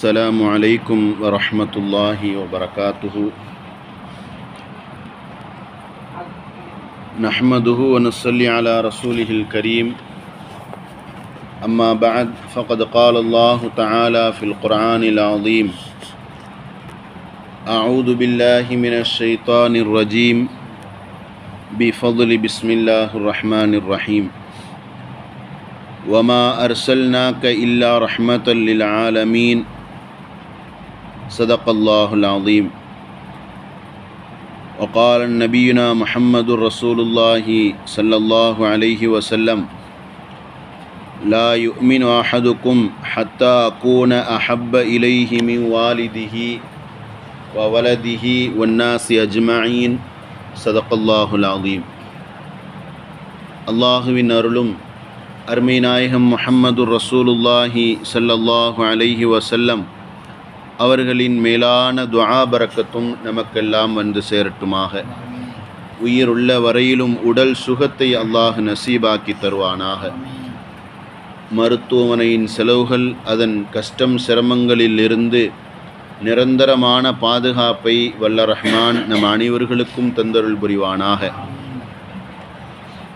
السلام عليكم ورحمة الله وبركاته. نحمده ونصلي على رسوله الكريم. أما بعد فقد قال الله تعالى في القرآن العظيم: أعوذ بالله من الشيطان الرجيم بفضل بسم الله الرحمن الرحيم. وما أرسلناك إلا رحمة للعالمين. صدق الله العظيم. وقال نبينا محمد رسول الله صلى الله عليه وسلم: لا يؤمن أحدكم حتى أكون أحب إليه من والده وولده والناس أجمعين. صدق الله العظيم. அல்லாஹுவின் அருளும் அருமை நாயகம் முஹம்மது ரசூலுல்லாஹி ஸல்லல்லாஹு அலைஹி வஸல்லம் அவர்களின் மேலான துஆ பரக்கத்தும் நமக்கெல்லாம் வந்து சேரட்டுமாக. உயிருள்ள வரையிலும் உடல் சுகத்தை அல்லாஹ் நசீபாக்கி தருவானாக. மருத்துவமனையின் செலவுகள், அதன் கஷ்டம் சிரமங்களில் இருந்து நிரந்தரமான பாதுகாப்பை வல்ல ரஹ்மான் நம் அனைவர்களுக்கும் தந்தருள் புரிவானாக.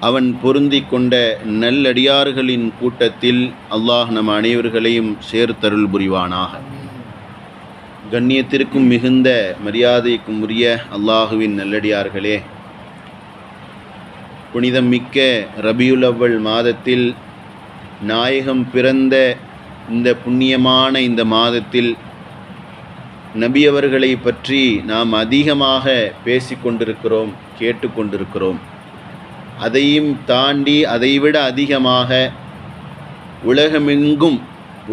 அவன் பொருந்தி கொண்ட நல்லடியார்களின் கூட்டத்தில் அல்லாஹ் நம் அனைவர்களையும் சேர்த்தருள் புரிவானாக. கண்ணியத்திற்கும் மிகுந்த மரியாதைக்கும் உரிய அல்லாஹுவின் நல்லடியார்களே, புனிதம் மிக்க ரபியுல் அவ்வல் மாதத்தில் நாயகம் பிறந்த இந்த புண்ணியமான இந்த மாதத்தில் நபி அவர்களை பற்றி நாம் அதிகமாக பேசிக்கொண்டிருக்கிறோம், கேட்டுக்கொண்டிருக்கிறோம். அதையும் தாண்டி அதைவிட அதிகமாக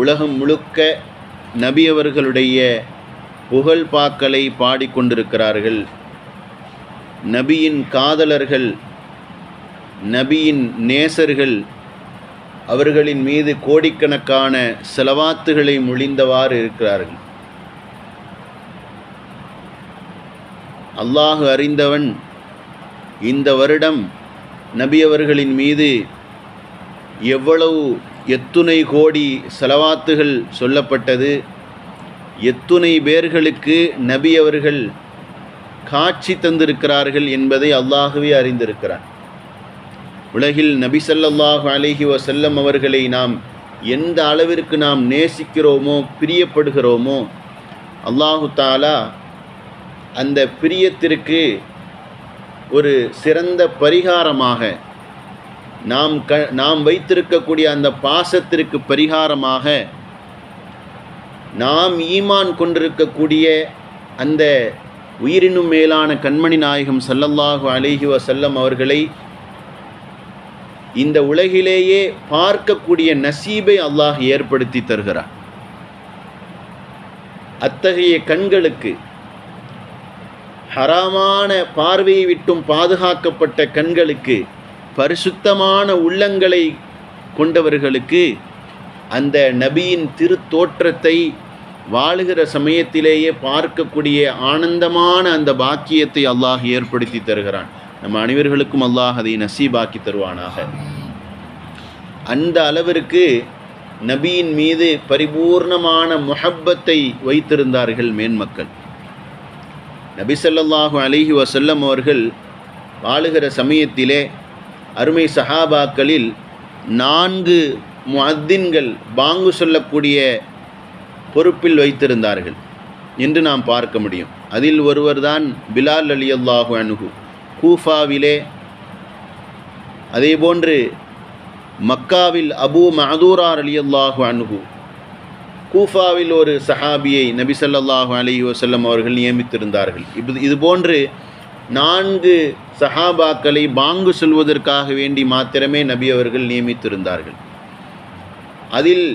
உலகம் முழுக்க நபி அவர்களுடைய புகழ் பாக்களை பாடிக்கொண்டிருக்கிறார்கள். நபியின் காதலர்கள், நபியின் நேசர்கள் அவர்களின் மீது கோடிக்கணக்கான ஸலவாத்துகளை மொழிந்தவாறு இருக்கிறார்கள். அல்லாஹ் அறிந்தவன், இந்த வருடம் நபி அவர்களின் மீது எத்துணை கோடி ஸலவாத்துகள் சொல்லப்பட்டது, எத்துணை பேர்களுக்கு நபி அவர்கள் காட்சி தந்திருக்கிறார்கள் என்பதை அல்லாஹுவே அறிந்திருக்கிறார். உலகில் நபி ஸல்லல்லாஹு அலைஹி வஸல்லம் அவர்களை நாம் எந்த அளவிற்கு நாம் நேசிக்கிறோமோ, பிரியப்படுகிறோமோ, அல்லாஹு தஆலா அந்த பிரியத்திற்கு ஒரு சிறந்த பரிகாரமாக, நாம் வைத்திருக்கக்கூடிய அந்த பாசத்திற்கு பரிகாரமாக, நாம் ஈமான் கொண்டிருக்கக்கூடிய அந்த உயிரினும் மேலான கண்மணி நாயகம் ஸல்லல்லாஹு அலைஹி வஸல்லம் அவர்களை இந்த உலகிலேயே பார்க்கக்கூடிய நசீபை அல்லாஹ் ஏற்படுத்தி தருகிறார். அத்தகைய கண்களுக்கு, ஹராமான பார்வையை விட்டும் பாதுகாக்கப்பட்ட கண்களுக்கு, பரிசுத்தமான உள்ளங்களை கொண்டவர்களுக்கு அந்த நபியின் திருத்தோற்றத்தை வாழுகிற சமயத்திலேயே பார்க்கக்கூடிய ஆனந்தமான அந்த பாக்கியத்தை அல்லாஹ் ஏற்படுத்தி தருகிறான். நம்ம அனைவர்களுக்கும் அல்லாஹ் அதை நசீபாக்கி தருவானாக. அந்த அளவிற்கு நபியின் மீது பரிபூர்ணமான முஹப்பத்தை வைத்திருந்தார்கள் மேன்மக்கள். நபி ஸல்லல்லாஹு அலைஹி வஸல்லம் அவர்கள் வாழுகிற சமயத்திலே அருமை சஹாபாக்களில் 4 முஅத்தின்கள் பாங்கு சொல்லக்கூடிய பொறுப்பில் வைத்திருந்தார்கள் என்று நாம் பார்க்க முடியும். அதில் ஒருவர்தான் பிலால் ரலியல்லாஹு அன்ஹு கூஃபாவிலே, அதேபோன்று மக்காவில் அபூ மஅதூரா ரலியல்லாஹு அன்ஹு, கூஃபாவில் ஒரு சஹாபியை நபி ஸல்லல்லாஹு அலைஹி வஸல்லம் அவர்கள் நியமித்திருந்தார்கள். இதுபோன்று 4 சஹாபாக்களை பாங்கு சொல்வதற்காக வேண்டி மாத்திரமே நபி அவர்கள் நியமித்திருந்தார்கள். அதில்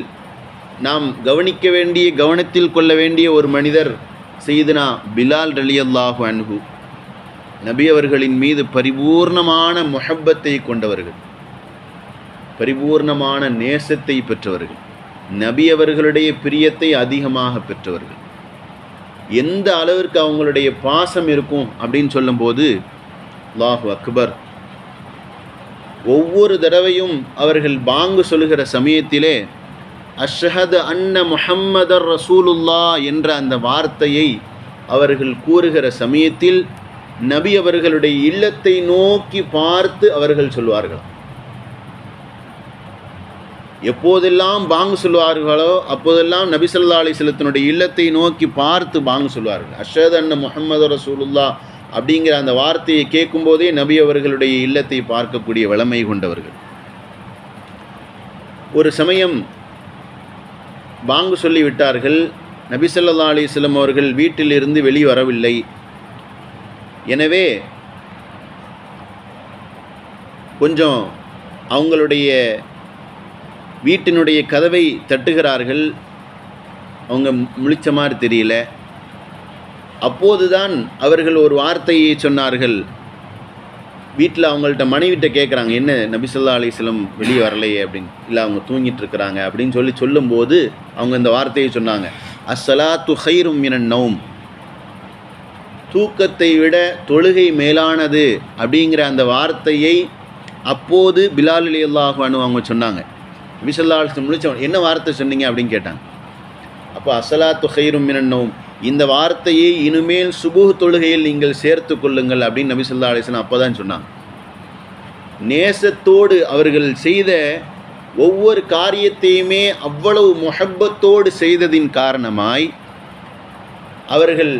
நாம் கவனத்தில் கொள்ள வேண்டிய ஒரு மனிதர் சையதுனா பிலால் ரலியல்லாஹு அன்ஹு. நபி அவர்களின் மீது பரிபூர்ணமான முஹப்பத்தை கொண்டவர்கள், பரிபூர்ணமான நேசத்தை பெற்றவர்கள், நபி அவர்களுடைய பிரியத்தை அதிகமாக பெற்றவர்கள். எந்த அளவிற்கு அவங்களுடைய பாசம் இருக்கும் அப்படின்னு சொல்லும்போது, அல்லாஹு அக்பர், ஒவ்வொரு தடவையும் அவர்கள் பாங்கு சொல்லுகிற சமயத்திலே அஷ்ஹது அன்ன முஹம்மதர் ரசூலுல்லா என்ற அந்த வார்த்தையை அவர்கள் கூறுகிற சமயத்தில் நபி அவர்களுடைய இல்லத்தை நோக்கி பார்த்து அவர்கள் சொல்வார்கள். எப்போதெல்லாம் பாங்கு சொல்வார்களோ அப்போதெல்லாம் நபி ஸல்லல்லாஹு அலைஹி வஸல்லத்தினுடைய இல்லத்தை நோக்கி பார்த்து பாங்கு சொல்வார்கள். அஷ்ஹது அன்ன முஹம்மது ரசூலுல்லா அப்படிங்கிற அந்த வார்த்தையை கேட்கும்போதே நபி அவர்களுடைய இல்லத்தை பார்க்கக்கூடிய வளமை கொண்டவர்கள். ஒரு சமயம் பாங்கு சொல்லிவிட்டார்கள். நபி ஸல்லல்லாஹு அலைஹி வஸல்லம் அவர்கள் வீட்டிலிருந்து வெளிவரவில்லை. எனவே கொஞ்சம் அவங்களுடைய வீட்டினுடைய கதவை தட்டுகிறார்கள். அவங்க முழிச்ச மாதிரி தெரியல. அப்போதுதான் அவர்கள் ஒரு வார்த்தையை சொன்னார்கள். வீட்டில் அவங்கள்ட்ட மனைவிட்ட கேட்குறாங்க, என்ன நபி ஸல்லல்லாஹு அலைஹி வஸல்லம் வெளியே வரலையே அப்படின்னு. இல்லை, அவங்க தூங்கிட்டு இருக்கிறாங்க அப்படின்னு சொல்லும்போது அவங்க இந்த வார்த்தையை சொன்னாங்க, அஸ்ஸலாத்து ഖൈറുம் மினன் நௌம், தூக்கத்தை விட தொழுகை மேலானது அப்படிங்கிற அந்த வார்த்தையை அப்போது பிலால் ரலியல்லாஹு அன்ஹு அவங்க சொன்னாங்க. நபி ஸல்லல்லாஹு அலைஹி வஸல்லம் முடிச்ச என்ன வார்த்தை சொன்னீங்க அப்படின்னு கேட்டாங்க. அப்போ அஸ்ஸலாத்து ഖൈറുம் மினன் நௌம், இந்த வார்த்தையை இனிமேல் சுபுஹ் தொழுகையில் நீங்கள் சேர்த்து கொள்ளுங்கள் அப்படின்னு நபி ஸல்லல்லாஹு அலைஹி வஸல்லம் அப்போ தான் சொன்னாங்க. நேசத்தோடு அவர்கள் செய்த ஒவ்வொரு காரியத்தையுமே அவ்வளவு முஹப்பத்தோடு செய்ததின் காரணமாய் அவர்கள்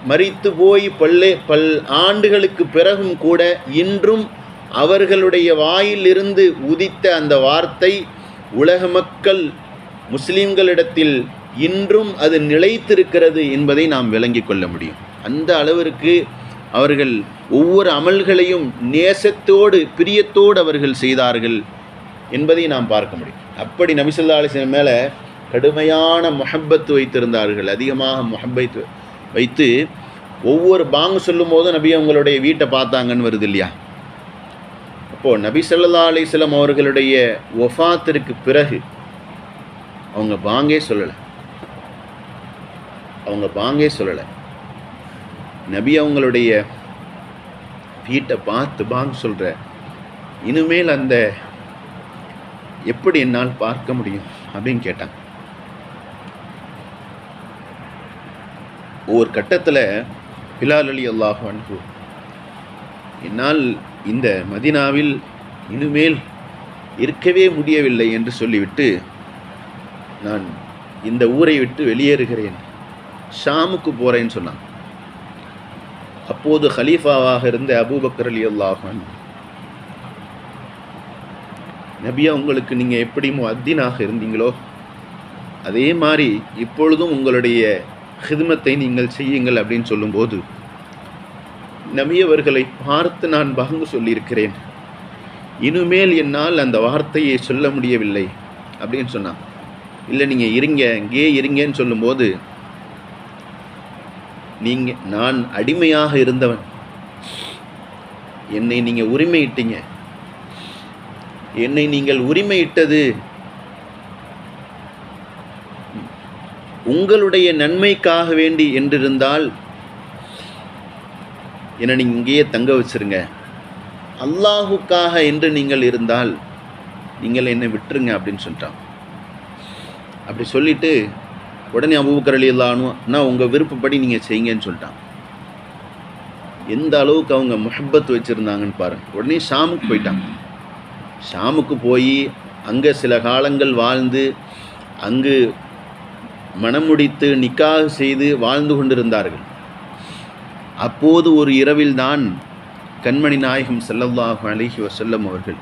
மரித்து போய் பல் ஆண்டுகளுக்கு பிறகும் கூட இன்றும் அவர்களுடைய வாயிலிருந்து உதித்த அந்த வார்த்தை உலக மக்கள் முஸ்லிம்களிடத்தில் இன்றும் அது நிலைத்திருக்கிறது என்பதை நாம் விளங்கிக் கொள்ள முடியும். அந்த அளவிற்கு அவர்கள் ஒவ்வொரு அமல்களையும் நேசத்தோடு பிரியத்தோடு அவர்கள் செய்தார்கள் என்பதை நாம் பார்க்க முடியும். அப்படி நபி ஸல்லல்லாஹு அலைஹி வஸல்லம் மேலே கடுமையான முஹப்பத் வைத்திருந்தார்கள். அதிகமாக முஹப்பத் வைத்து ஒவ்வொரு பாங்கு சொல்லும் போதும் நபி அவங்களுடைய வீட்டை பார்த்தாங்கன்னு வருது இல்லையா. அப்போது நபி ஸல்லல்லாஹு அலைஹி வஸல்லம் அவர்களுடைய வஃபாத்திற்கு பிறகு அவங்க பாங்கே சொல்லலை. நபி அவங்களுடைய வீட்டை பார்த்து பாங்கு சொல்கிற இனிமேல் அந்த எப்படி என்னால் பார்க்க முடியும் அப்படின்னு கேட்டாங்க. ஒவ்வொரு கட்டத்தில் பிலால் ரலியல்லாஹு அன்ஹு, என்னால் இந்த மதீனாவில் இனிமேல் இருக்கவே முடியவில்லை என்று சொல்லிவிட்டு நான் இந்த ஊரை விட்டு வெளியேறுகிறேன், ஷாமுக்கு போகிறேன்னு சொன்னான். அப்போது ஹலீஃபாவாக இருந்த அபூபக்கர் ரலியல்லாஹு அன்ஹு, நபியா உங்களுக்கு நீங்கள் எப்படி முஅத்தினாக இருந்தீங்களோ அதே மாதிரி இப்பொழுதும் உங்களுடைய ஹிதுமத்தை நீங்கள் செய்யுங்கள் அப்படின்னு சொல்லும்போது நபி அவர்களை பார்த்து நான் பாங்கு சொல்லியிருக்கிறேன், இனிமேல் என்னால் அந்த வார்த்தையை சொல்ல முடியவில்லை அப்படின்னு சொன்னான். இல்லை, நீங்கள் இருங்க, இங்கே இருங்கன்னு சொல்லும்போது, நான் அடிமையாக இருந்தவன், என்னை நீங்கள் உரிமையிட்டீங்க, என்னை நீங்கள் உரிமையிட்டது உங்களுடைய நன்மைக்காக வேண்டி என்றிருந்தால் என்னை நீங்கள் இங்கேயே தங்க வச்சிருங்க, அல்லாஹுக்காக என்று நீங்கள் இருந்தால் நீங்கள் என்னை விட்டுருங்க அப்படின்னு சொல்லிட்டான். அப்படி சொல்லிட்டு உடனே அபூபக்கர் ரலியல்லாஹு அன்ஹு, நான் உங்கள் விருப்பப்படி நீங்கள் செய்யுங்கன்னு சொல்லிட்டான். எந்த அளவுக்கு அவங்க முஹப்பத் வச்சுருந்தாங்கன்னு பாருங்கள். உடனே ஷாமுக்கு போயிட்டாங்க. ஷாமுக்கு போய் அங்கே சில காலங்கள் வாழ்ந்து அங்கு மணமுடித்து நிக்காஹ் செய்து வாழ்ந்து கொண்டிருந்தார்கள். அப்போது ஒரு இரவில்தான் கண்மணி நாயகம் ஸல்லல்லாஹு அலைஹி வஸல்லம் அவர்கள்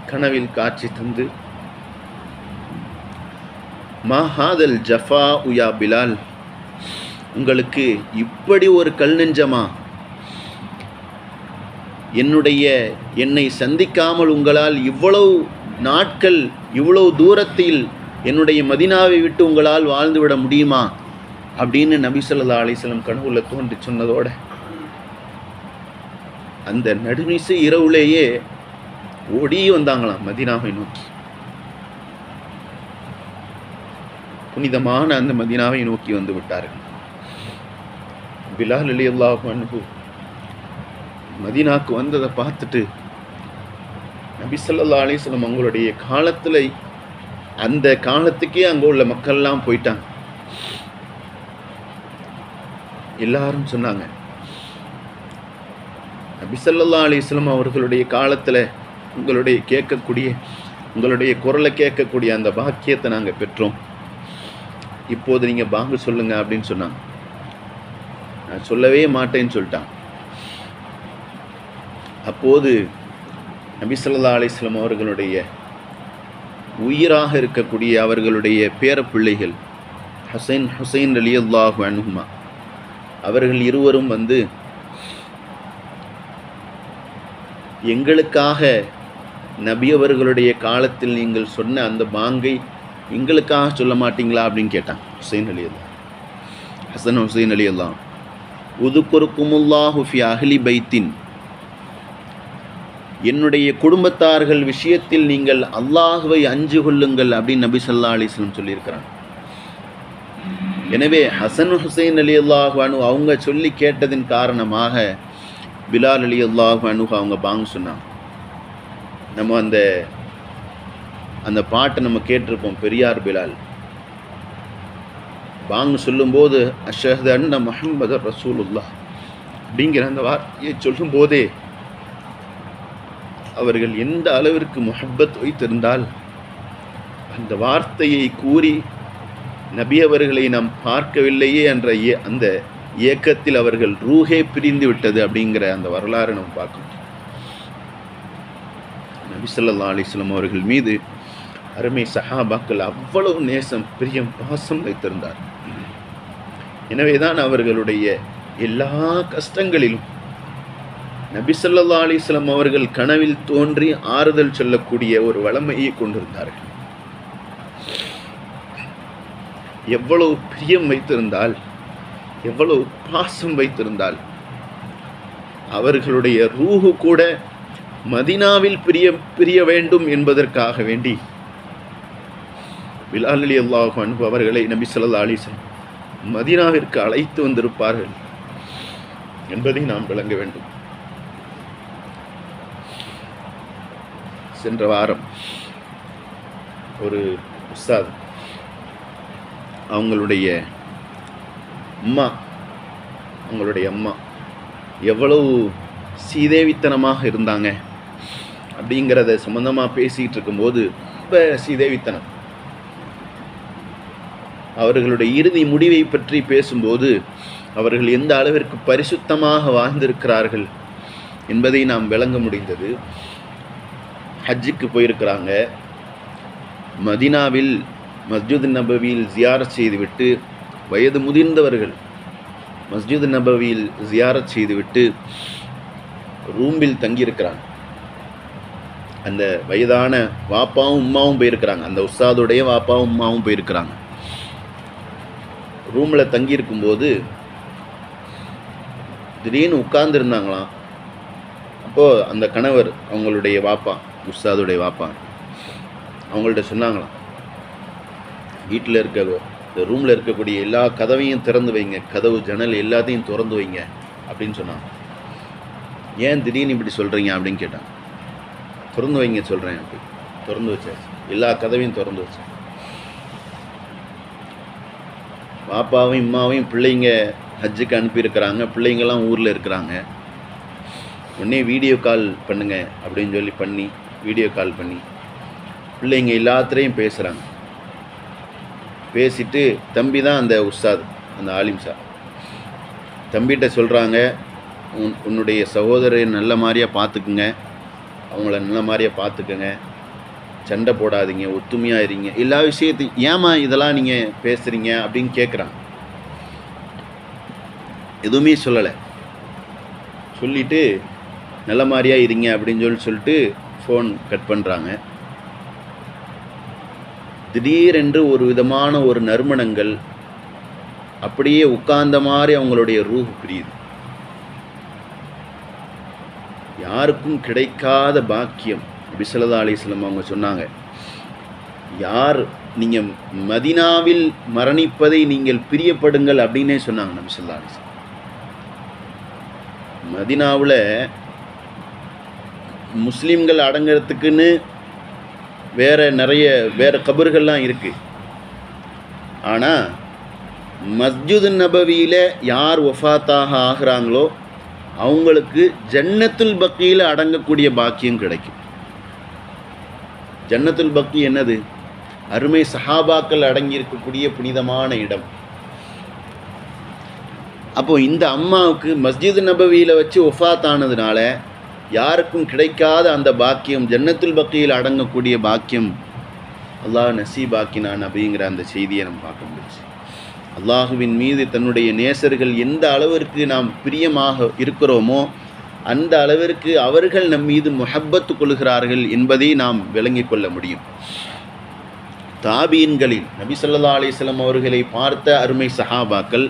கனவில் காட்சி தந்து, மா ஹாதல் ஜஃபா உயா பிலால், உங்களுக்கு இப்படி ஒரு கல் நெஞ்சமா, என்னை சந்திக்காமல் உங்களால் இவ்வளவு நாட்கள் இவ்வளவு தூரத்தில் என்னுடைய மதீனாவை விட்டு உங்களால் வாழ்ந்துவிட முடியுமா அப்படின்னு நபி ஸல்லல்லாஹு அலைஹி வஸல்லம் கனவுல தோன்றி சொன்னதோட அந்த நடுநிசை இரவுலேயே ஓடி வந்தாங்களாம் மதீனாவை நோக்கி. புனிதமான அந்த மதீனாவை நோக்கி வந்து விட்டார்கள். பிலால் ரலியல்லாஹு அன்ஹு மதீனாக்கு வந்ததை பார்த்துட்டு நபி ஸல்லல்லாஹு அலைஹி வஸல்லம் அவங்களுடைய காலத்தில் அந்த காலத்துக்கே அங்கே உள்ள மக்கள்லாம் போயிட்டாங்க. எல்லாரும் சொன்னாங்க, நபி ஸல்லல்லாஹு அலைஹி வஸல்லம் அவர்களுடைய காலத்தில் உங்களுடைய குரலை கேட்கக்கூடிய அந்த பாக்கியத்தை நாங்கள் பெற்றோம். இப்போது நீங்கள் பாங்கு சொல்லுங்க அப்படின்னு சொன்னாங்க. நான் சொல்லவே மாட்டேன்னு சொல்லிட்டான். அப்போது நபி ஸல்லல்லாஹு அலைஹி வஸல்லம் அவர்களுடைய உயிராக இருக்கக்கூடிய அவர்களுடைய பேரப்பிள்ளைகள் ஹுசைன் ரலியல்லாஹு அன்ஹுமா அவர்கள் இருவரும் வந்து, எங்களுக்காக நபி அவர்களுடைய காலத்தில் நீங்கள் சொன்ன அந்த பாங்கை எங்களுக்காக சொல்ல மாட்டீங்களா அப்படின்னு கேட்டான். ஹசன் ஹுசைன் ரலியல்லாஹு உதுகுருக்குமுல்லாஹு ஃபி அஹ்லி பைத்தின், என்னுடைய குடும்பத்தார்கள் விஷயத்தில் நீங்கள் அல்லாஹுவை அஞ்சு கொள்ளுங்கள் அப்படின்னு நபி ஸல்லல்லாஹு அலைஹி வஸல்லம் சொல்லியிருக்கிறாங்க. எனவே ஹசன் ஹுசைன் ரலியல்லாஹு அன்ஹு அவங்க சொல்லி கேட்டதின் காரணமாக பிலால் ரலியல்லாஹு அன்ஹு அவங்க பாங்கு சொன்னாங்க. நம்ம அந்த பாட்டை நம்ம கேட்டிருப்போம், பெரியார் பிலால் பாங்கு சொல்லும்போது அஷ்ஹது அன்ன முஹம்மது ரசூலுல்லாஹ் அப்படிங்கிற அந்த வார்த்தையை சொல்லும்போதே அவர்கள் எந்த அளவிற்கு முஹப்பத் வைத்திருந்தால், அந்த வார்த்தையை கூறி நபி அவர்களை நாம் பார்க்கவில்லையே என்ற அந்த ஏக்கத்தில் அவர்கள் ரூஹே பிரிந்து விட்டது அப்படிங்கிற அந்த வரலாறு நம்ம பார்க்கணும். நபி ஸல்லல்லாஹு அலைஹி வஸல்லம் அவர்கள் மீது அருமை சஹாபாக்கள் அவ்வளவு நேசம், பிரியம், பாசம் வைத்திருந்தார். எனவேதான் அவர்களுடைய எல்லா கஷ்டங்களிலும் நபி ஸல்லல்லாஹு அலைஹி வஸல்லம் அவர்கள் கனவில் தோன்றி ஆறுதல் சொல்லக்கூடிய ஒரு வளமையை கொண்டிருந்தார்கள். எவ்வளவு பிரியம் வைத்திருந்தால், எவ்வளவு பாசம் வைத்திருந்தால், அவர்களுடைய ரூஹு கூட மதீனாவில் பிரிய வேண்டும் என்பதற்காக வேண்டி பிலால் ரலியல்லாஹு அன்ஹு அவர்களை நபி ஸல்லல்லாஹு அலைஹி வஸல்லம் மதீனாவிற்கு அழைத்து வந்திருப்பார்கள் என்பதை நாம் விளங்க வேண்டும். சென்ற வாரம் ஒரு உஸ்தாத் அவங்களுடைய அம்மா எவ்வளவு சீதேவித்தனமாக இருந்தாங்க அப்படிங்கிறத சம்பந்தமாக பேசிக்கிட்டு இருக்கும்போது, ரொம்ப சீதேவித்தனம், அவர்களுடைய இறுதி முடிவை பற்றி பேசும்போது அவர்கள் எந்த அளவிற்கு பரிசுத்தமாக வாழ்ந்திருக்கிறார்கள் என்பதை நாம் விளங்க முடிந்தது. ஹஜ்ஜுக்கு போயிருக்கிறாங்க, மதீனாவில் மஸ்ஜித் நபவியில் ஜியாரத் செய்துவிட்டு, வயது முதிர்ந்தவர்கள் மஸ்ஜித் நபவியில் ஜியாரத் செய்துவிட்டு ரூமில் தங்கியிருக்கிறாங்க. அந்த வயதான வாப்பாவும் உம்மாவும் போயிருக்கிறாங்க, அந்த உஸ்தாதுடைய வாப்பாவும் உம்மாவும் போயிருக்கிறாங்க. ரூமில் தங்கியிருக்கும்போது திடீர்னு உட்கார்ந்துருந்தாங்களாம். அப்போது அந்த கணவர், அவங்களுடைய வாப்பா, உஸ்தாதுடைய வாப்பா, அவங்கள்ட்ட சொன்னாங்களாம், வீட்டில் இந்த ரூமில் இருக்கக்கூடிய எல்லா கதவையும் திறந்து வைங்க, கதவு ஜன்னல் எல்லாத்தையும் திறந்து வைங்க அப்படின்னு சொன்னாங்க. ஏன் திடீர்னு இப்படி சொல்கிறீங்க அப்படின்னு கேட்டாங்க. திறந்து வைங்க சொல்கிறேன் அப்படி. திறந்து வச்சாச்சு, எல்லா கதவையும் திறந்து வச்சேன். பாப்பாவையும் இம்மாவையும் பிள்ளைங்க ஹஜ்ஜுக்கு அனுப்பியிருக்கிறாங்க, பிள்ளைங்கள்லாம் ஊரில் இருக்கிறாங்க. உடனே வீடியோ கால் பண்ணுங்க அப்படின்னு சொல்லி வீடியோ கால் பண்ணி பிள்ளைங்க எல்லாத்துலேயும் பேசுகிறாங்க. பேசிட்டு தம்பி தான் அந்த உஸ்தாத், அந்த ஆலிம் சார், தம்பிகிட்ட சொல்கிறாங்க, உன்னுடைய சகோதரரை நல்ல மாதிரியாக பார்த்துக்குங்க, அவங்கள நல்ல மாதிரியாக பார்த்துக்குங்க, சண்டை போடாதீங்க, ஒத்துமையாக இருங்க, எல்லா விஷயத்தையும் ஏமா இதெல்லாம் நீங்கள் பேசுகிறீங்க அப்படின்னு கேட்குறாங்க. எதுவுமே சொல்லலை. சொல்லிவிட்டு நல்ல மாதிரியாக இருங்க அப்படின்னு சொல்லிட்டு ஃபோன் கட் பண்ணுறாங்க. திடீரென்று ஒரு விதமான ஒரு நறுமணங்கள், அப்படியே உட்கார்ந்த மாதிரி அவங்களுடைய ரூஹ் பிரியுது. யாருக்கும் கிடைக்காத பாக்கியம். நபி ஸல்லல்லாஹு அலைஹி வஸல்லம் அவங்க சொன்னாங்க, யார் நீங்கள் மதீனாவில் மரணிப்பதை நீங்கள் பிரியப்படுங்கள் அப்படின்னே சொன்னாங்க நபி ஸல்லல்லாஹு அலைஹி வஸல்லம். மதீனாவில் முஸ்லீம்கள் அடங்கிறதுக்குன்னு வேறு கபர்கள்லாம் இருக்குது. ஆனால் மஸ்ஜிது நபவியில் யார் வஃபாத்தாக ஆகிறாங்களோ அவங்களுக்கு ஜன்னத்துல் பக்கியில் அடங்கக்கூடிய பாக்கியம் கிடைக்கும். ஜன்னத்துல் பக்கி என்னது? அருமை சஹாபாக்கள் அடங்கியிருக்கக்கூடிய புனிதமான இடம். அப்போது இந்த அம்மாவுக்கு மஸ்ஜிது நபவியில் வச்சு வஃபாத் ஆனதுனால யாருக்கும் கிடைக்காத அந்த பாக்கியம், ஜன்னத்துல் பக்கியில் அடங்கக்கூடிய பாக்கியம் அல்லாஹ் நசீபாக்கினான் அப்படிங்கிற அந்த செய்தியை நம்ம பார்க்க முடிச்சு. அல்லாஹுவின் மீது தன்னுடைய நேசர்கள் எந்த அளவிற்கு நாம் பிரியமாக இருக்கிறோமோ அந்த அளவிற்கு அவர்கள் நம் மீது முஹப்பத்து கொள்கிறார்கள் என்பதை நாம் விளங்கிக் கொள்ள முடியும். தாபீன்களில் நபி ஸல்லல்லாஹு அலைஹி வஸல்லம் அவர்களை பார்த்த அருமை சஹாபாக்கள்,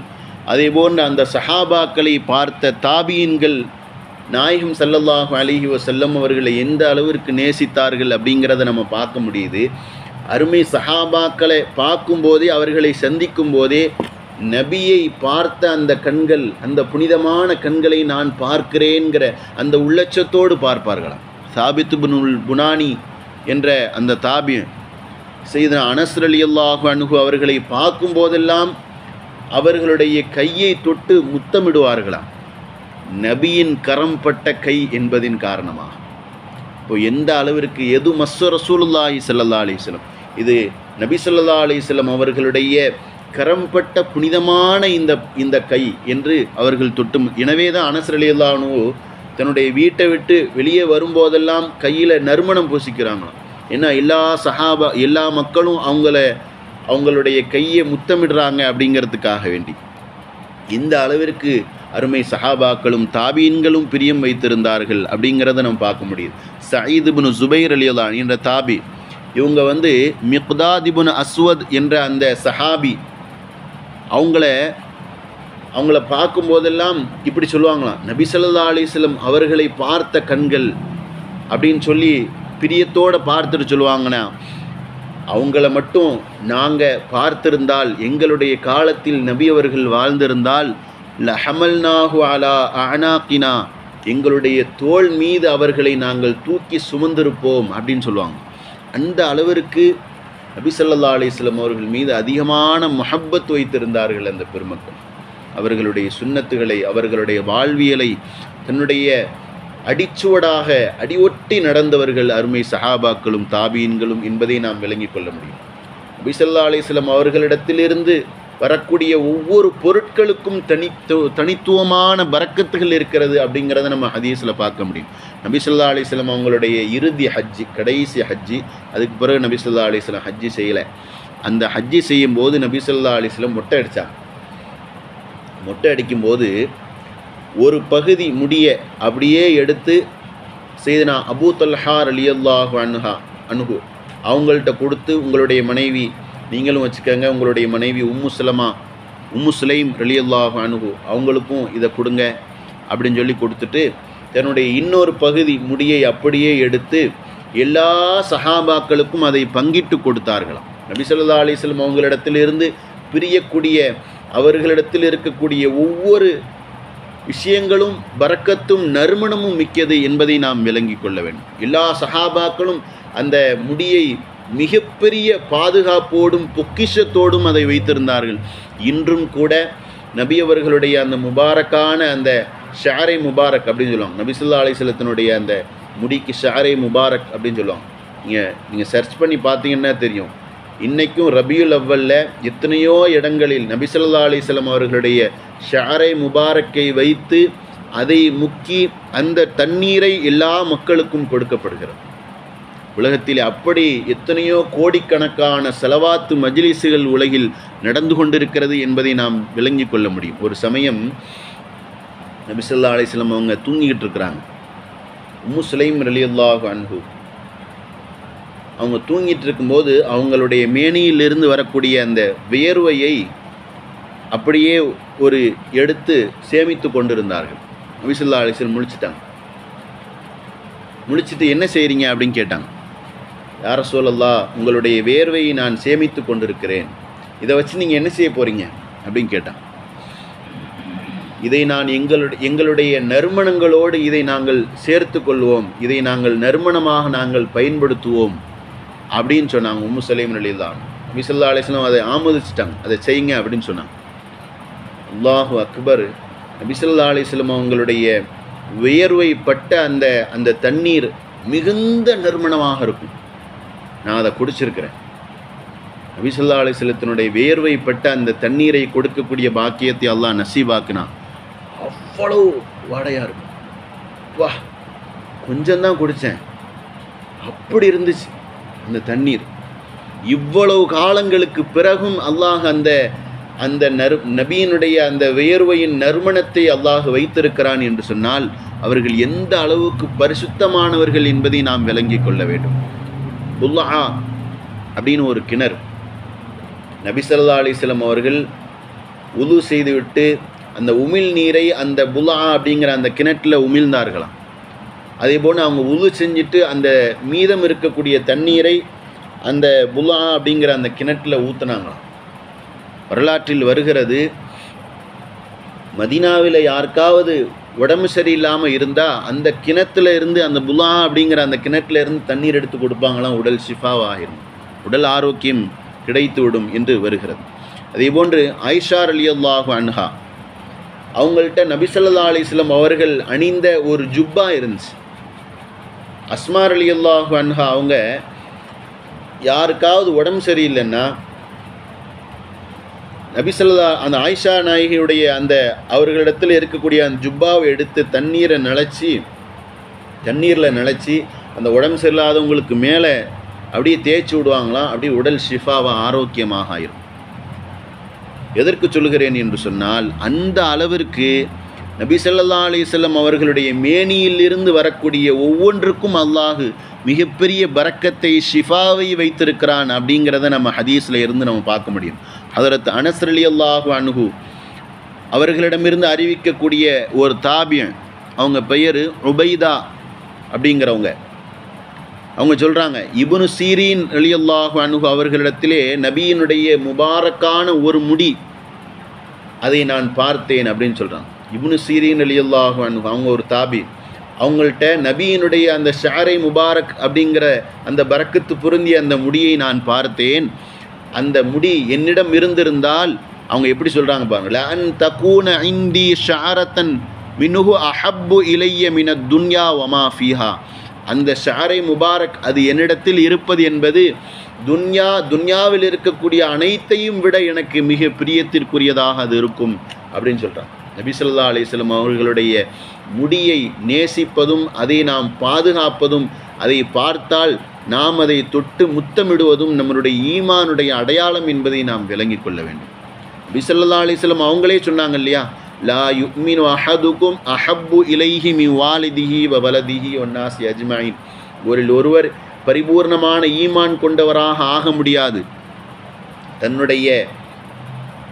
அதேபோன்று அந்த சஹாபாக்களை பார்த்த தாபீன்கள் நாயகம் ஸல்லல்லாஹு அலைஹி வஸல்லம் அவர்களை எந்த அளவிற்கு நேசித்தார்கள் அப்படிங்கிறத நம்ம பார்க்க முடியுது. அருமை சஹாபாக்களை பார்க்கும்போதே, அவர்களை சந்திக்கும் போதே நபியை பார்த்த அந்த கண்கள், அந்த புனிதமான கண்களை நான் பார்க்கிறேன்கிற அந்த உள்ளச்சத்தோடு பார்ப்பார்களாம். சாபித் இப்னுல் புனானி என்ற அந்த தாபி சையதுனா அனஸ் ரலியல்லாஹு அன்ஹு அவர்களை பார்க்கும் போதெல்லாம் அவர்களுடைய கையை தொட்டு முத்தமிடுவார்களாம், நபியின் கரம் பட்ட கை என்பதின் காரணமாக. இப்போ எந்த அளவிற்கு எது மஸ்ஸ ரசூலுல்லாஹி ஸல்லல்லாஹு அலைஹி வஸல்லம், இது நபி ஸல்லல்லாஹு அலைஹி வஸல்லம் அவர்களுடைய கரம்பட்ட புனிதமான இந்த கை என்று அவர்கள் தொட்டும். எனவே தான் அனஸ் ரலியல்லாஹு அன்ஹு தன்னுடைய வீட்டை விட்டு வெளியே வரும்போதெல்லாம் கையில் நறுமணம் பூசிக்கிறாங்களாம். ஏன்னா எல்லா மக்களும் அவங்களுடைய கையை முத்தமிடுறாங்க அப்படிங்கிறதுக்காக வேண்டி. இந்த அளவிற்கு அருமை சஹாபாக்களும் தாபீன்களும் பிரியம் வைத்திருந்தார்கள் அப்படிங்கிறத நம்ம பார்க்க முடியுது. சயீத் இப்னு ஜுபைர் ரலியல்லாஹு அன்ஹு என்ற தாபி, இவங்க மிக்தாத் இப்னு அஸ்வத் என்ற அந்த சஹாபி, அவங்கள பார்க்கும்போதெல்லாம் இப்படி சொல்லுவாங்களாம், நபி ஸல்லல்லாஹு அலைஹி வஸல்லம் அவர்களை பார்த்த கண்கள் அப்படின்னு சொல்லி பிரியத்தோடு பார்த்துட்டு சொல்லுவாங்கன்னா, அவங்கள மட்டும் நாங்கள் பார்த்திருந்தால், எங்களுடைய காலத்தில் நபி அவர்கள் வாழ்ந்திருந்தால், லஹமல்நாஹு அலா அனாக்கினா, எங்களுடைய தோள் மீது அவர்களை நாங்கள் தூக்கி சுமந்திருப்போம் அப்படின்னு சொல்லுவாங்க. அந்த அளவிற்கு நபி ஸல்லல்லாஹு அலைஹி வஸல்லம் அவர்கள் மீது அதிகமான முஹப்பத் வைத்திருந்தார்கள் அந்த பெருமக்கள். அவர்களுடைய சுன்னத்துகளை, அவர்களுடைய வாழ்வியலை தன்னுடைய அடிச்சுவடாக அடியொட்டி நடந்தவர்கள் அருமை சஹாபாக்களும் தாபீன்களும் என்பதை நாம் விளங்கிக் கொள்ள முடியும். நபி ஸல்லல்லாஹு அலைஹி வஸல்லம் அவர்களிடத்திலிருந்து வரக்கூடிய ஒவ்வொரு பொருட்களுக்கும் தனித்துவமான பரக்கத்துகள் இருக்கிறது அப்படிங்கிறத நம்ம ஹதீஸில் பார்க்க முடியும். நபி ஸல்லல்லாஹு அலைஹி வஸல்லம் அவங்களுடைய இறுதி ஹஜ்ஜி, கடைசி ஹஜ்ஜி, அதுக்கு பிறகு நபி ஸல்லல்லாஹு அலைஹி வஸல்லம் ஹஜ்ஜி செய்யலை. அந்த ஹஜ்ஜி செய்யும்போது நபி ஸல்லல்லாஹு அலைஹி வஸல்லம் மொட்டை அடித்தாங்க. மொட்டை அடிக்கும்போது ஒரு பகுதி முடிய அப்படியே எடுத்து சையதுனா அபூ தல்ஹா ரலியல்லாஹு அன்ஹு அவங்கள்ட்ட கொடுத்து, உங்களுடைய மனைவி நீங்களும் வச்சுக்கோங்க, உங்களுடைய மனைவி உம்மு சுலைம் ரலியல்லாஹு அன்ஹு அவங்களுக்கும் இதை கொடுங்க அப்படின்னு சொல்லி கொடுத்துட்டு, தன்னுடைய இன்னொரு பகுதி முடியை அப்படியே எடுத்து எல்லா சஹாபாக்களுக்கும் அதை பங்கிட்டு கொடுத்தார்களாம். நபி ஸல்லல்லாஹு அலைஹி வஸல்லம் அவங்களிடத்திலிருந்து பிரியக்கூடிய, அவர்களிடத்தில் இருக்கக்கூடிய ஒவ்வொரு விஷயங்களும் பரக்கத்தும் நறுமணமும் மிக்கது என்பதை நாம் விளங்கிக் கொள்ள வேண்டும். எல்லா சஹாபாக்களும் அந்த முடியை மிகப்பெரிய பாதுகாப்போடும் பொக்கிஷத்தோடும் அதை வைத்திருந்தார்கள். இன்றும் கூட நபி அவர்களுடைய அந்த முபாரக்கான அந்த ஷாரை முபாரக் அப்படின்னு சொல்லுவாங்க. நபி ஸல்லல்லாஹு அலைஹி வஸல்லத்தினுடைய அந்த முடிக்கு ஷாரை முபாரக் அப்படின்னு சொல்லுவாங்க. நீங்கள் சர்ச் பண்ணி பார்த்தீங்கன்னா தெரியும். இன்றைக்கும் ரபியுல் அவ்வலில் எத்தனையோ இடங்களில் நபி ஸல்லல்லாஹு அலைஹி வஸல்லம் அவர்களுடைய ஷாரை முபாரக்கை வைத்து அதை முக்கி அந்த தண்ணீரை எல்லா மக்களுக்கும் கொடுக்கப்படுகிறது. உலகத்தில் அப்படி எத்தனையோ கோடிக்கணக்கான ஸலவாத்து மஜ்லிஸுகள் உலகில் நடந்து கொண்டிருக்கிறது என்பதை நாம் விளங்கிக் கொள்ள முடியும். ஒரு சமயம் நபி ஸல்லல்லாஹு அலைஹி வஸல்லம் அவங்க தூங்கிக்கிட்டு இருக்கிறாங்க. உம்மு சுலைம் ரலியல்லாஹு அன்ஹு அவங்க தூங்கிட்டு இருக்கும்போது அவங்களுடைய மேனியிலிருந்து வரக்கூடிய அந்த வியர்வையை அப்படியே ஒரு எடுத்து சேமித்து கொண்டிருந்தார்கள். நபி ஸல்லல்லாஹு அலைஹி வஸல்லம் முழிச்சிட்டாங்க. முழிச்சிட்டு என்ன செய்கிறீங்க அப்படின்னு கேட்டாங்க. யா ரசூலல்லாஹ், உங்களுடைய வேர்வையை நான் சேமித்து கொண்டிருக்கிறேன், இதை வச்சு நீங்கள் என்ன செய்ய போகிறீங்க அப்படின்னு கேட்டாங்க. இதை நான் எங்களுடைய நறுமணங்களோடு இதை நாங்கள் சேர்த்து கொள்வோம், இதை நாங்கள் நறுமணமாக நாங்கள் பயன்படுத்துவோம் அப்படின்னு சொன்னாங்க உம்மு சலீம் ரலியல்லாஹு அன்ஹா. நபி ஸல்லல்லாஹு அலைஹி வஸல்லம் அதை ஆமோதிச்சிட்டாங்க, அதை செய்யுங்க அப்படின்னு சொன்னாங்க. அல்லாஹு அக்பர். நபி ஸல்லல்லாஹு அலைஹி வஸல்லம் அவங்களுடைய வியர்வை பட்ட அந்த தண்ணீர் மிகுந்த நறுமணமாக இருக்கும். நான் அதை குடிச்சிருக்கிறேன். நபி ஸல்லல்லாஹு அலைஹி வஸல்லத்தினுடைய வியர்வை பட்ட அந்த தண்ணீரை கொடுக்கக்கூடிய பாக்கியத்தை அல்லாஹ் நசீபாக்குனான். அவ்வளோ வாடையாக இருக்கும். வா, கொஞ்சம்தான் குடித்தேன், அப்படி இருந்துச்சு அந்த தண்ணீர். இவ்வளவு காலங்களுக்கு பிறகும் அல்லாஹ் அந்த நபியினுடைய அந்த வியர்வையின் நறுமணத்தை அல்லாஹ் வைத்திருக்கிறான் என்று சொன்னால் அவர்கள் எந்த அளவுக்கு பரிசுத்தமானவர்கள் என்பதை நாம் விளங்கி கொள்ள வேண்டும். புல்லா அப்படின்னு ஒரு கிணறு, நபி ஸல்லல்லாஹு அலைஹி வஸல்லம் அவர்கள் உது செய்துவிட்டு அந்த உமிழ் நீரை அந்த புல்லா அப்படிங்கிற அந்த கிணற்றில் உமிழ்ந்தார்களாம். அதே போல் அவங்க உது செஞ்சுட்டு அந்த மீதம் இருக்கக்கூடிய தண்ணீரை அந்த புல்லா அப்படிங்கிற அந்த கிணற்றில் ஊற்றினாங்களாம். வரலாற்றில் வருகிறது, மதீனாவில் யாருக்காவது உடம்பு சரியில்லாமல் இருந்தால் அந்த கிணத்துல இருந்து அந்த புல்லா அப்படிங்கிற அந்த கிணத்துல இருந்து தண்ணீர் எடுத்து கொடுப்பாங்களாம். உடல் ஷிஃபாவாகிடும், உடல் ஆரோக்கியம் கிடைத்து விடும் என்று வருகிறது. அதே போன்று ஆயிஷா ரலியல்லாஹு அன்ஹா அவங்கள்ட்ட நபி ஸல்லல்லாஹு அலைஹி வஸல்லம் அவர்கள் அணிந்த ஒரு ஜுப்பா இருந்துச்சு. அஸ்மா ரலியல்லாஹு அன்ஹா அவங்க யாருக்காவது உடம்பு சரியில்லைன்னா நபி ஸல்லல்லாஹு அந்த ஆயிஷா நாயகியுடைய அந்த அவர்களிடத்தில் இருக்கக்கூடிய அந்த ஜுப்பாவை எடுத்து தண்ணீரில் நினச்சி அந்த உடம்பு சரியில்லாதவங்களுக்கு மேலே அப்படியே தேய்ச்சி விடுவாங்களாம். அப்படியே உடல் ஷிஃபாவாக ஆரோக்கியமாக ஆயிரும். எதற்கு சொல்கிறேன் என்று சொன்னால், அந்த அளவிற்கு நபி ஸல்லல்லாஹு அலைஹி வஸல்லம் அவர்களுடைய மேனியில் இருந்து வரக்கூடிய ஒவ்வொன்றுக்கும் அல்லாஹ் மிகப்பெரிய பரக்கத்தை ஷிஃபாவை வைத்திருக்கிறான் அப்படிங்கிறத நம்ம ஹதீஸில் இருந்து நம்ம பார்க்க முடியும். ஹதரத் அனஸ் ரலியல்லாஹு அன்ஹு அவர்களிடமிருந்து அறிவிக்கக்கூடிய ஒரு தாபியன், அவங்க பெயர் உபைதா அப்படிங்கிறவங்க. அவங்க சொல்கிறாங்க, இப்னு சீரீன் ரலியல்லாஹு அன்ஹு அவர்களிடத்திலே நபியினுடைய முபாரக்கான ஒரு முடி அதை நான் பார்த்தேன் அப்படின்னு சொல்கிறாங்க. இப்னு சீரீன் ரலியல்லாஹு அன்ஹு அவங்க ஒரு தாபி. அவங்கள்ட்ட நபியினுடைய அந்த ஷாரை முபாரக் அப்படிங்கிற அந்த பரக்கத்து பொருந்திய அந்த முடியை நான் பார்த்தேன். அந்த முடி என்னிடம் இருந்திருந்தால், அவங்க எப்படி சொல்கிறாங்க பாருங்களா, அன் தகூன இந்தி ஷாரத்தன் மினுஹு அஹப்பு இலைய மின துன்யா வமா ஃபீஹா. அந்த ஷாரை முபாரக் அது என்னிடத்தில் இருப்பது என்பது துன்யாவில் இருக்கக்கூடிய அனைத்தையும் விட எனக்கு மிக பிரியத்திற்குரியதாக அது இருக்கும் அப்படின்னு சொல்கிறாங்க. நபி ஸல்லல்லாஹு அலைஹி வஸல்லம் அவர்களுடைய முடியை நேசிப்பதும் அதை நாம் பாதுகாப்பதும் அதை பார்த்தால் நாம் அதை தொட்டு முத்தமிடுவதும் நம்மளுடைய ஈமானுடைய அடையாளம் என்பதை நாம் விளங்கி கொள்ள வேண்டும். நபி ஸல்லல்லாஹு அலைஹி வஸல்லம் அவங்களே சொன்னாங்க இல்லையா, லா யுமினு அஹதுக்கும் அஹப்பு இலைஹி மின் வாலிதிஹி வ வலதிஹி வன்னாஸி அஜ்மஈன். ஒருவர் பரிபூர்ணமான ஈமான் கொண்டவராக ஆக முடியாது. தன்னுடைய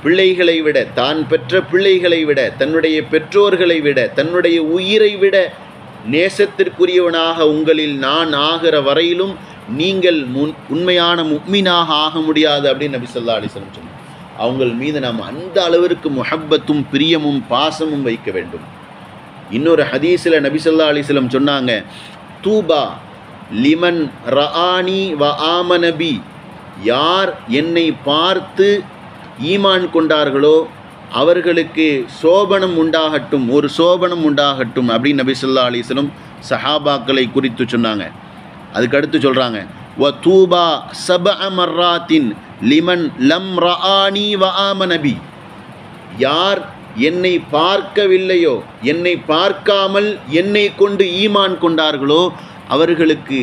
பிள்ளைகளை விட, தான் பெற்ற பிள்ளைகளை விட, தன்னுடைய பெற்றோர்களை விட, தன்னுடைய உயிரை விட நேசத்திற்குரியவனாக உங்களில் நான் ஆகிற வரையிலும் நீங்கள் உண்மையான முஃமினாக ஆக முடியாது அப்படின்னு நபி ஸல்லல்லாஹு அலைஹி வஸல்லம் சொன்னார். அவங்கள் மீது நாம் அந்த அளவிற்கு முஹப்பத்தும் பிரியமும் பாசமும் வைக்க வேண்டும். இன்னொரு ஹதீஸில் நபி ஸல்லல்லாஹு அலைஹி வஸல்லம் சொன்னாங்க, தூபா லிமன் ரஆனி வ ஆமனபி. யார் என்னை பார்த்து ஈமான் கொண்டார்களோ அவர்களுக்கு சோபனம் உண்டாகட்டும், ஒரு சோபனம் உண்டாகட்டும் அப்படின்னு நபி ஸல்லல்லாஹு அலைஹி வஸல்லம் சஹாபாக்களை குறித்து சொன்னாங்க. அதுக்கடுத்து சொல்கிறாங்க, வ தூபா சபஅ மர்ராத்தின் லிமன் லம் ரஆனி வ ஆமனபி. யார் என்னை பார்க்கவில்லையோ, என்னை பார்க்காமல் என்னை கொண்டு ஈமான் கொண்டார்களோ அவர்களுக்கு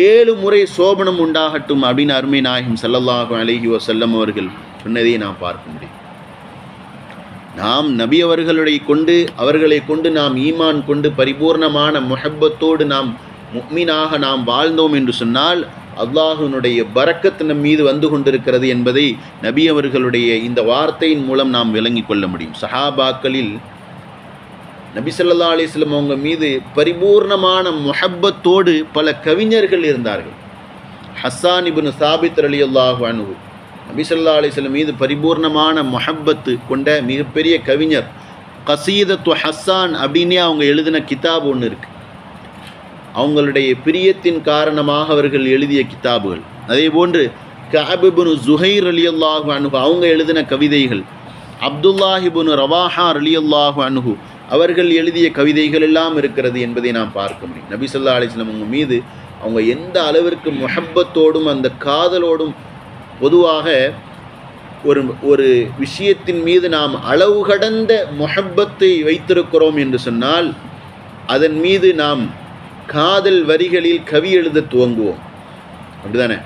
7 முறை சோபனம் உண்டாகட்டும் அப்படின்னு அருமை நாயகம் ஸல்லல்லாஹு அலைஹி வஸல்லம் அவர்கள் சொன்னதை நாம் பார்க்க முடியும். நாம் நபி அவர்களை கொண்டு நாம் ஈமான் கொண்டு பரிபூர்ணமான முஹப்பத்தோடு நாம் முஃமினாக நாம் வாழ்ந்தோம் என்று சொன்னால் அல்லாஹ்வினுடைய பரக்கத் நம் மீது வந்து கொண்டிருக்கிறது என்பதை நபி அவர்களுடைய இந்த வார்த்தையின் மூலம் நாம் விளங்கி கொள்ள முடியும். சஹாபாக்களில் நபி ஸல்லல்லாஹு அலைஹி வஸல்லம் அவங்க மீது பரிபூர்ணமான முஹப்பத்தோடு பல கவிஞர்கள் இருந்தார்கள். ஹஸ்ஸான் இப்னு சாபித் ரலியல்லாஹு அன்ஹு நபி ஸல்லல்லாஹு அலைஹி வஸல்லம் மீது பரிபூர்ணமான முஹப்பத்து கொண்ட மிகப்பெரிய கவிஞர். கசீதத்து ஹஸ்ஸான் அப்படின்னே அவங்க எழுதின கிதாப் ஒன்று இருக்குது. அவங்களுடைய பிரியத்தின் காரணமாக அவர்கள் எழுதிய கிதாபுகள். அதே போன்று கஅப் இப்னு ஸுஹைர் ரலியல்லாஹு அன்ஹு அவங்க எழுதின கவிதைகள், அப்துல்லாஹ் இப்னு ரவாஹா ரலியல்லாஹு அன்ஹு அவர்கள் எழுதிய கவிதைகள் எல்லாம் இருக்கிறது என்பதை நாம் பார்க்க முடியும். நபி ஸல்லல்லாஹு அலைஹி வஸல்லம் அவங்க மீது அவங்க எந்த அளவிற்கு முஹப்பத்தோடும் அந்த காதலோடும், பொதுவாக ஒரு விஷயத்தின் மீது நாம் அளவு கடந்த முஹப்பத்தை வைத்திருக்கிறோம் என்று சொன்னால் அதன் மீது நாம் காதல் வரிகளில் கவி எழுத துவங்குவோம், அப்படிதானே?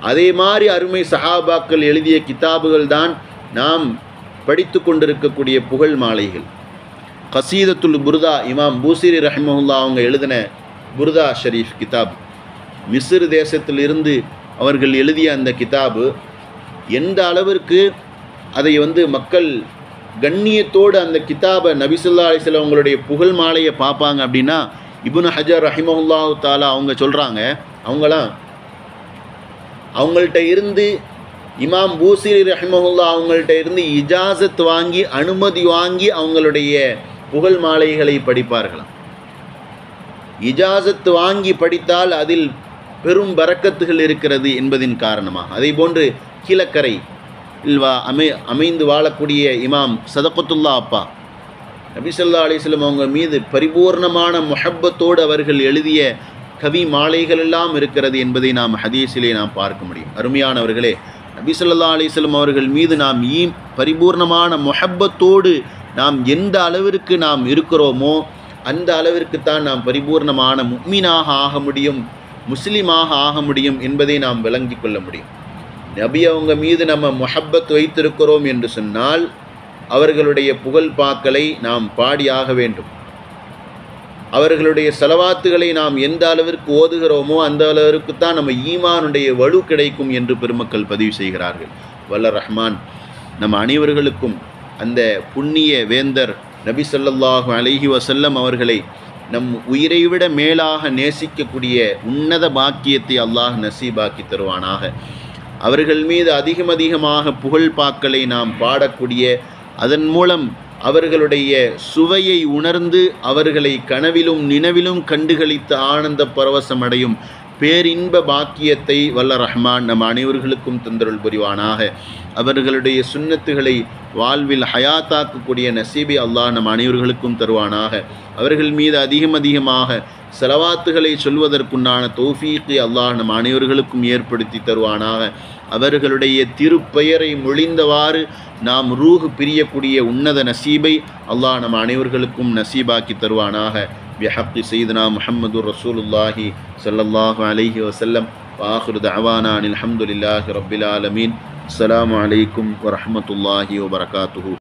அதே மாதிரி அருமை சஹாபாக்கள் எழுதிய கிதாபுகள் தான் நாம் படித்து கொண்டிருக்கக்கூடிய புகழ் மாலைகள். கசீதத்துல் புர்தா, இமாம் பூசிரி ரஹ்மஹுல்லா அவங்க எழுதின புர்தா ஷரீஃப் கிதாப், மிஸ்ர் தேசத்திலிருந்து அவர்கள் எழுதிய அந்த கிதாபு எந்த அளவிற்கு அதை மக்கள் கண்ணியத்தோடு அந்த கிதாபை நபி ஸல்லல்லாஹு அலைஹி வஸல்லம் அவங்களுடைய புகழ் மாலையை பார்ப்பாங்க அப்படின்னா, இப்னு ஹஜர் ரஹிமஹுல்லாஹு தஆலா அவங்க சொல்கிறாங்க, அவங்கள்ட்ட இருந்து இமாம் பூசிரி ரஹிமஹுல்லா அவங்கள்ட்ட இருந்து இஜாசத் வாங்கி, அனுமதி வாங்கி அவங்களுடைய புகழ் மாலைகளை படிப்பார்களாம். இஜாசத் வாங்கி படித்தால் அதில் பெரும் பரக்கத்துகள் இருக்கிறது என்பதின் காரணமாக. அதே போன்று கீழக்கரை அமைந்து வாழக்கூடிய இமாம் சதகத்துல்லா அப்பா, நபி ஸல்லல்லாஹு அலைஹி வஸல்லம் அவங்க மீது பரிபூர்ணமான முஹப்பத்தோடு அவர்கள் எழுதிய கவி மாலைகள் எல்லாம் இருக்கிறது என்பதை நாம் ஹதீஸிலே நாம் பார்க்க முடியும். அருமையானவர்களே, நபி ஸல்லல்லாஹு அலைஹி வஸல்லம் அவர்கள் மீது நாம் பரிபூர்ணமான முஹப்பத்தோடு நாம் எந்த அளவிற்கு நாம் இருக்கிறோமோ அந்த அளவிற்கு தான் நாம் பரிபூர்ணமான முஃமினாக ஆக முடியும், முஸ்லிமாக ஆக முடியும் என்பதை நாம் விளங்கி கொள்ள முடியும். நபி அவங்க மீது நம்ம முஹப்பத் வைத்திருக்கிறோம் என்று சொன்னால் அவர்களுடைய புகழ் பாக்களை நாம் பாடியாக வேண்டும். அவர்களுடைய ஸலவாத்துகளை நாம் எந்த அளவிற்கு ஓதுகிறோமோ அந்த அளவிற்கு தான் நம்ம ஈமானுடைய வலு கிடைக்கும் என்று பெருமக்கள் பதிவு செய்கிறார்கள். வல்ல ரஹ்மான் நம் அனைவர்களுக்கும் அந்த புண்ணிய வேந்தர் நபி ஸல்லல்லாஹு அலைஹி வஸல்லம் அவர்களை நம் உயிரை விட மேலாக நேசிக்கக்கூடிய உன்னத பாக்கியத்தை அல்லாஹ் நசீபாக்கி தருவானாக. அவர்கள் மீது அதிகமாக புகழ் பாக்களை நாம் பாடக்கூடிய, அதன் மூலம் அவர்களுடைய சுவையை உணர்ந்து அவர்களை கனவிலும் நினைவிலும் கண்டுகளித்து ஆனந்த பரவசமடையும் பேரின்ப பாக்கியத்தை வல்ல ரஹ்மான் நம் அனைவர்களுக்கும் தந்தருள் புரிவானாக. அவர்களுடைய சுன்னத்துகளை வாழ்வில் ஹயாத்தாக்கக்கூடிய நசீபை அல்லாஹ் நம் அனைவர்களுக்கும் தருவானாக. அவர்கள் மீது அதிகமாக ஸலவாத்துகளை சொல்வதற்குண்டான தௌஃபீக்கை அல்லாஹ் நம் அனைவர்களுக்கும் ஏற்படுத்தி தருவானாக. அவர்களுடைய திருப்பெயரை மொழிந்தவாறு நாம் ரூஹ் பிரியக்கூடிய உன்னத நசீபை அல்லாஹ் நம் அனைவர்களுக்கும் நசீபாக்கி தருவானாக. பிஹக்கி சய்யிதுனா முஹம்மது ரசூலுல்லாஹி ஸல்லல்லாஹு அலைஹி வஸல்லம். வஆகிரு தஅவானா அனில் ஹம்துலில்லாஹி ரப்பில் ஆலமீன். அஸ்ஸலாமு அலைக்கும் வரஹ்மத்துல்லாஹி வபரகாத்துஹு.